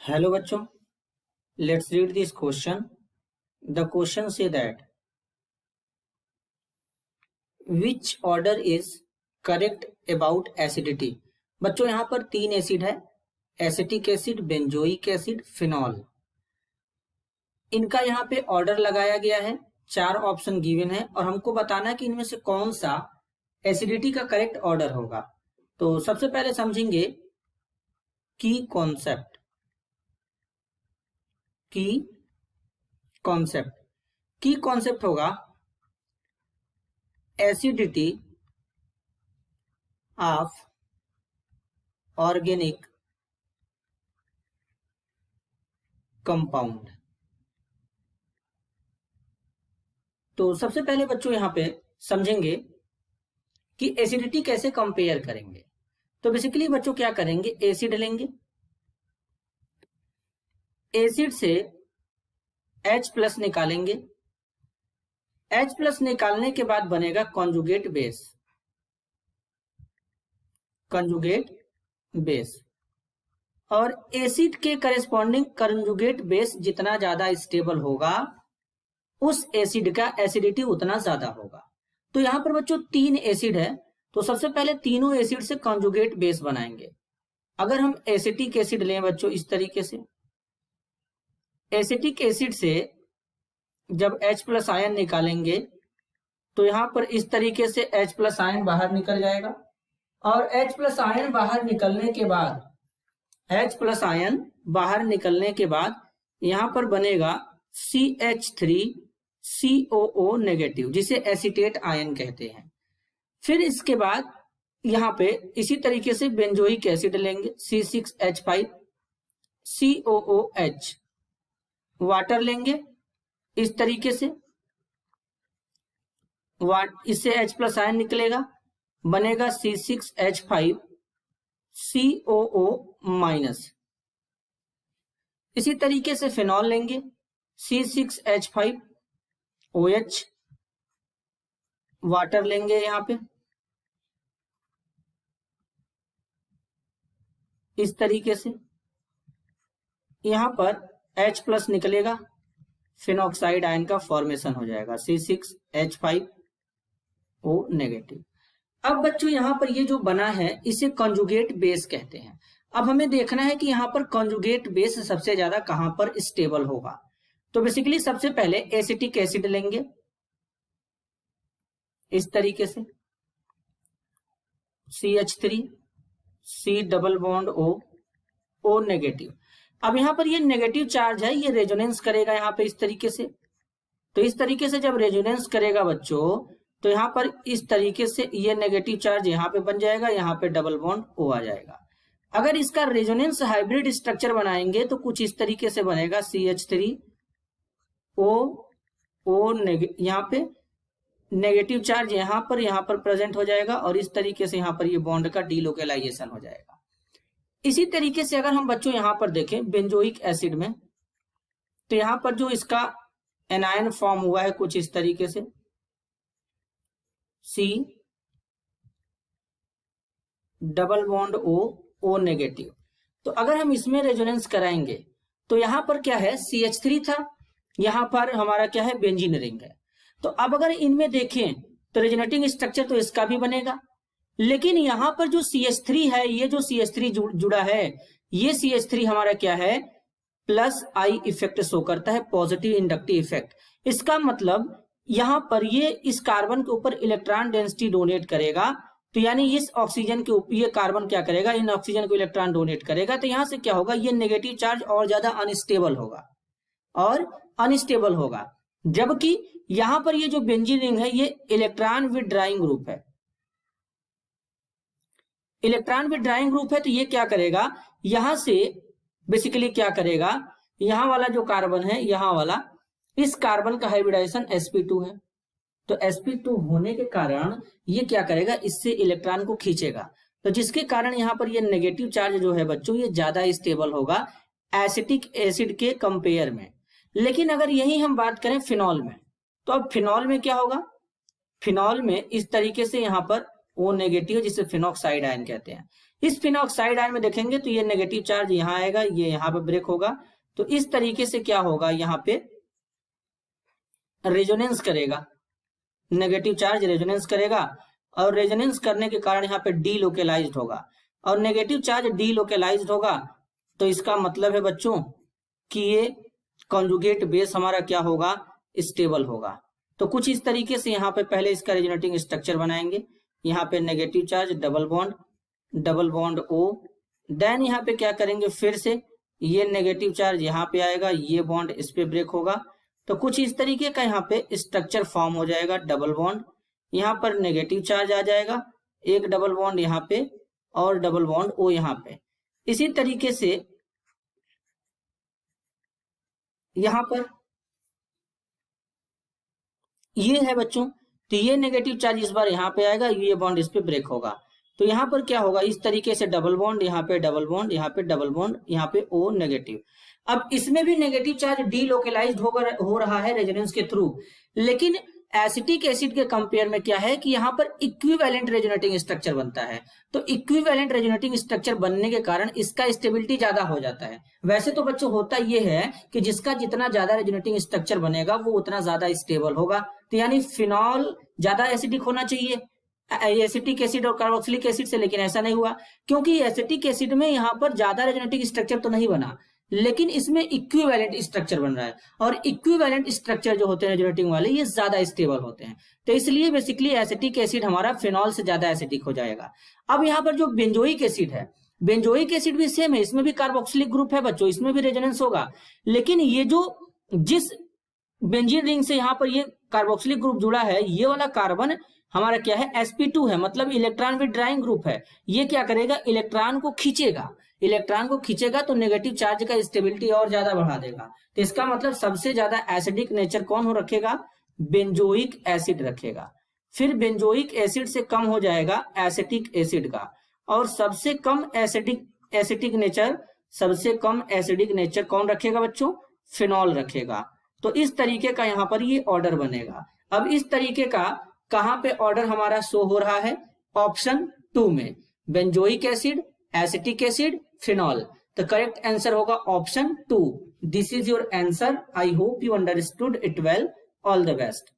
Hello बच्चों, let's read this question. The question say that which order is correct about acidity. बच्चों यहाँ पर 3 acid है, acetic acid, benzoic acid, phenol. इनका यहाँ पे ऑर्डर लगाया गया है, 4 ऑप्शन गिवन है और हमको बताना है कि इनमें से कौन सा एसिडिटी का करेक्ट ऑर्डर होगा. तो सबसे पहले समझेंगे की कॉन्सेप्ट. की कॉन्सेप्ट होगा एसिडिटी ऑफ ऑर्गेनिक कंपाउंड. तो सबसे पहले बच्चों यहां पे समझेंगे कि एसिडिटी कैसे कंपेयर करेंगे. तो बेसिकली बच्चों क्या करेंगे, एसिड लेंगे, एसिड से H+ निकालेंगे, H+ निकालने के बाद बनेगा कॉन्जुगेट बेस. और एसिड के करेस्पॉन्डिंग कॉन्जुगेट बेस जितना ज्यादा स्टेबल होगा उस एसिड का एसिडिटी उतना ज्यादा होगा. तो यहां पर बच्चों 3 एसिड है, तो सबसे पहले तीनों एसिड से कॉन्जुगेट बेस बनाएंगे. अगर हम एसिटिक एसिड लें बच्चों इस तरीके से, एसिटिक एसिड से जब H+ आयन निकालेंगे तो यहां पर इस तरीके से H+ आयन बाहर निकल जाएगा और H+ आयन बाहर निकलने के बाद यहां पर बनेगा CH3COO नेगेटिव, जिसे एसीटेट आयन कहते हैं. फिर इसके बाद यहां पे इसी तरीके से बेंजोइक एसिड लेंगे, C6H5COOH, वाटर लेंगे इस तरीके से, इससे H+ आयन निकलेगा, बनेगा C6H5COO-. इसी तरीके से फिनॉल लेंगे, C6H5OH, वाटर लेंगे यहां पे इस तरीके से, यहां पर H+ निकलेगा, फिनॉक्साइड आयन का फॉर्मेशन हो जाएगा C6H5O नेगेटिव. अब बच्चों यहां पर ये जो बना है इसे कॉन्जुगेट बेस कहते हैं. अब हमें देखना है कि यहां पर कॉन्जुगेट बेस सबसे ज्यादा कहां पर स्टेबल होगा. तो बेसिकली सबसे पहले एसिटिक एसिड लेंगे इस तरीके से, CH3 C+O नेगेटिव. अब यहां पर ये नेगेटिव चार्ज है, ये रेजोनेंस करेगा यहां पे इस तरीके से. तो इस तरीके से जब रेजोनेंस करेगा बच्चों तो यहां पर इस तरीके से ये नेगेटिव चार्ज यहां पे बन जाएगा, यहां पे डबल बॉन्ड O आ जाएगा. अगर इसका रेजोनेंस हाइब्रिड स्ट्रक्चर बनाएंगे तो कुछ इस तरीके से बनेगा, CH3O यहां पे नेगेटिव चार्ज यहां पर प्रेजेंट हो जाएगा और इस तरीके से यहां पर ये बॉन्ड का डीलोकेलाइजेशन हो जाएगा. इसी तरीके से अगर हम बच्चों यहां पर देखें बेंजोइक एसिड में, तो यहां पर जो इसका एनायन फॉर्म हुआ है कुछ इस तरीके से, C+O नेगेटिव. तो अगर हम इसमें रेजोनेंस कराएंगे तो यहां पर क्या है, CH3 था, यहां पर हमारा क्या है, बेंजीन रिंग है. तो अब अगर इनमें देखें तो रेजोनेटिंग स्ट्रक्चर तो इसका भी बनेगा, लेकिन यहां पर जो CH3 है, ये जो CH3 जुड़ा है, ये CH3 हमारा क्या है, +I इफेक्ट शो करता है, पॉजिटिव इंडक्टिव इफेक्ट. इसका मतलब यहां पर ये इस कार्बन के ऊपर इलेक्ट्रॉन डेंसिटी डोनेट करेगा. तो यानी इस ऑक्सीजन के ऊपर ये कार्बन क्या करेगा, इन ऑक्सीजन को इलेक्ट्रॉन डोनेट करेगा. तो यहां से क्या होगा, ये नेगेटिव चार्ज और ज्यादा अनस्टेबल होगा. जबकि यहां पर ये जो बेंजीन रिंग है ये इलेक्ट्रॉन विथड्राइंग ग्रुप है, तो ये क्या करेगा, यहां से बेसिकली क्या करेगा, यहां वाला जो कार्बन है, यहां वाला इस कार्बन का हाइब्रिडाइजेशन sp2 है. तो sp2 होने के कारण ये क्या करेगा, इससे इलेक्ट्रॉन को खींचेगा. तो जिसके कारण यहां पर ये नेगेटिव चार्ज जो है बच्चों ये ज्यादा स्टेबल होगा एसिटिक एसिड के कंपेयर में. लेकिन अगर यही हम बात करें फिनॉल में, तो अब फिनॉल में क्या होगा, फिनॉल में इस तरीके से यहां पर O नेगेटिव, जिसे फिनॉक्साइड आयन कहते हैं। इस फिनॉक्साइड आयन में देखेंगे तो ये नेगेटिव चार्ज यहाँ आएगा, ये यहाँ पे ब्रेक होगा। तो इस तरीके से क्या होगा, यहाँ पे रेजोनेंस करेगा, नेगेटिव चार्ज रेजोनेंस करेगा, और रेजोनेंस करने के कारण यहाँ पे डीलोकेलाइज्ड होगा, और नेगेटिव चार्ज डीलोकेलाइज्ड होगा। तो इसका मतलब है बच्चों कि ये कॉन्जुगेट बेस हमारा क्या होगा, स्टेबल होगा। तो कुछ इस तरीके से यहाँ पे पहले इसका रेजोनेटिंग स्ट्रक्चर बनाएंगे। यहाँ पे negative charge double bond O, then यहाँ पे क्या करेंगे, फिर से ये नेगेटिव चार्ज यहाँ पे आएगा, ये बॉन्ड इस पे ब्रेक होगा। तो कुछ इस तरीके का यहाँ पे स्ट्रक्चर फॉर्म हो जाएगा, डबल बॉन्ड, यहाँ पर नेगेटिव चार्ज आ जाएगा, एक डबल बॉन्ड यहाँ पे और डबल बॉन्ड O यहाँ पे। इसी तरीके से यहाँ पर ये है बच्चों, तो ये नेगेटिव चार्ज इस बार यहाँ पे आएगा, ये बॉन्ड इस पे ब्रेक होगा। तो यहाँ पर क्या होगा, इस तरीके से डबल बॉन्ड, यहाँ पे डबल बॉन्ड, यहाँ पे डबल बॉन्ड, यहाँ पे O नेगेटिव। अब इसमें भी नेगेटिव चार्ज डीलोकेलाइज्ड हो रहा है रेजोनेंस के थ्रू, लेकिन एसिटिक एसिड के कंपेयर में क्या है कि यहाँ पर इक्विवेलेंट रेजोनेटिंग स्ट्रक्चर बनता है। तो इक्विवेलेंट रेजोनेटिंग स्ट्रक्चर बनने के कारण इसका स्टेबिलिटी ज्यादा हो जाता है। वैसे तो बच्चों होता ये है कि जिसका जितना ज्यादा रेजोनेटिंग स्ट्रक्चर बनेगा वो उतना ज्यादा स्टेबल होगा। तो यानी फिनॉल ज्यादा एसिडिक होना चाहिए एसिटिक एसिड और कार्बोक्सिलिक एसिड से, लेकिन ऐसा नहीं हुआ, क्योंकि एसिटिक एसिड में यहाँ पर ज्यादा रेजोनेटिंग स्ट्रक्चर तो नहीं बना, लेकिन इसमें इक्विवेलेंट स्ट्रक्चर बन रहा है, और इक्विवेलेंट स्ट्रक्चर जो होते हैं रेजोनेटिंग वाले, ये ज्यादा स्टेबल होते हैं। तो इसलिए बेसिकली एसिटिक एसिड हमारा फिनॉल से ज्यादा एसिडिक हो जाएगा। अब यहाँ पर जो बेंजोइक एसिड है, बेंजोइक एसिड भी सेम है, इसमें भी कार्बोक्सिलिक ग्रुप है बच्चों, इसमें भी रेजोनेंस होगा, लेकिन ये जो जिस बेंजीन रिंग से यहाँ पर ये कार्बोक्सिलिक ग्रुप जुड़ा है, ये वाला कार्बन हमारा क्या है, sp2 है, मतलब इलेक्ट्रॉन विथड्राइंग ग्रुप है। ये क्या करेगा, इलेक्ट्रॉन को खींचेगा, तो नेगेटिव चार्ज का स्टेबिलिटी और ज्यादा बढ़ा देगा। तो इसका मतलब सबसे ज्यादा एसिडिक नेचर कौन हो रखेगा, बेंजोइक एसिड रखेगा। फिर बेंजोइक एसिड से कम हो जाएगा एसिटिक एसिड का, और सबसे कम एसिडिक नेचर कौन रखेगा बच्चों, फिनॉल रखेगा। तो इस तरीके का यहाँ पर ये ऑर्डर बनेगा। अब इस तरीके का कहां पे ऑर्डर हमारा शो हो रहा है, ऑप्शन 2 में, benzoic acid, acetic acid, phenol. तो करेक्ट आंसर होगा option 2। This is your answer. I hope you understood it well. All the best.